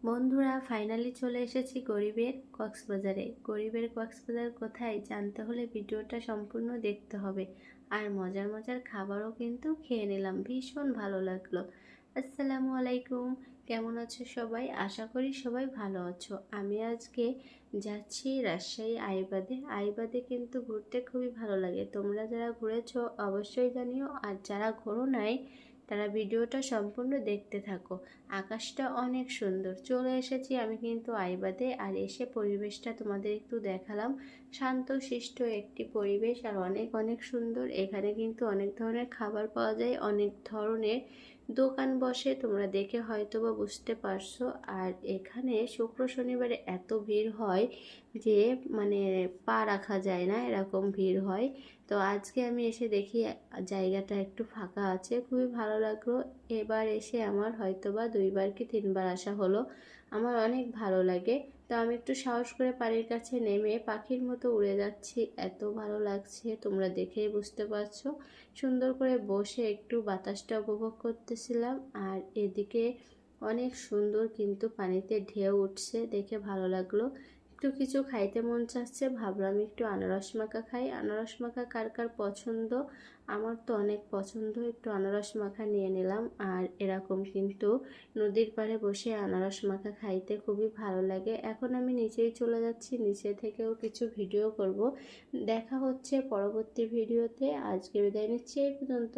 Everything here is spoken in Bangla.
বন্ধুরা ফাইনালি চলে এসেছি গরিবের কক্সবাজারে। গরিবের কক্সবাজার কোথায় জানতে হলে ভিডিওটা সম্পূর্ণ দেখতে হবে। আর মজার মজার খাবারও কিন্তু খেয়ে নিলাম, ভীষণ ভালো লাগলো। আসসালামু আলাইকুম, কেমন আছো সবাই? আশা করি সবাই ভালো আছো। আমি আজকে যাচ্ছি রাজশাহী আইবাদে। আইবাদে কিন্তু ঘুরতে খুবই ভালো লাগে। তোমরা যারা ঘুরেছো অবশ্যই জানিও, আর যারা ঘোরো নাই তারা ভিডিওটা সম্পূর্ণ দেখতে থাকো। আকাশটা অনেক সুন্দর। চলে এসেছি আমি কিন্তু আইবাদে, আর এসে পরিবেশটা তোমাদের একটু দেখালাম। শান্ত শিষ্ট একটি পরিবেশ, আর অনেক অনেক সুন্দর। এখানে কিন্তু অনেক ধরনের খাবার পাওয়া যায়, অনেক ধরনের দোকান বসে, তোমরা দেখে হয়তো বা বুঝতে পারছো। আর এখানে শুক্র শনিবারে এত ভিড় হয় যে মানে পা রাখা যায় না, এরকম ভিড় হয়। তো আজকে আমি এসে দেখি জায়গাটা একটু ফাঁকা আছে, খুবই ভালো লাগলো। এবার এসে আমার হয়তোবা 2বার কি 3বার আসা হলো। আমার অনেক ভালো লাগে। তো আমি একটু সাহস করে পানির কাছে নেমে পাখির মতো উড়ে যাচ্ছি, এত ভালো লাগছে, তোমরা দেখেই বুঝতে পারছো। সুন্দর করে বসে একটু বাতাসটা উপভোগ করতেছিলাম। আর এদিকে অনেক সুন্দর কিন্তু পানিতে ঢেউ উঠছে, দেখে ভালো লাগলো। একটু কিছু খাইতে মন চাচ্ছে, ভাবলাম একটু আনারস মাখা খাই। আনারস মাখা কার কার পছন্দ? আমার তো অনেক পছন্দ। একটু আনারস মাখা নিয়ে নিলাম। আর এরকম কিন্তু নদীর পাড়ে বসে আনারস মাখা খাইতে খুবই ভালো লাগে। এখন আমি নিচেই চলে যাচ্ছি, নিচে থেকেও কিছু ভিডিও করব। দেখা হচ্ছে পরবর্তী ভিডিওতে। আজকে বিদায় নিচ্ছি এই পর্যন্ত।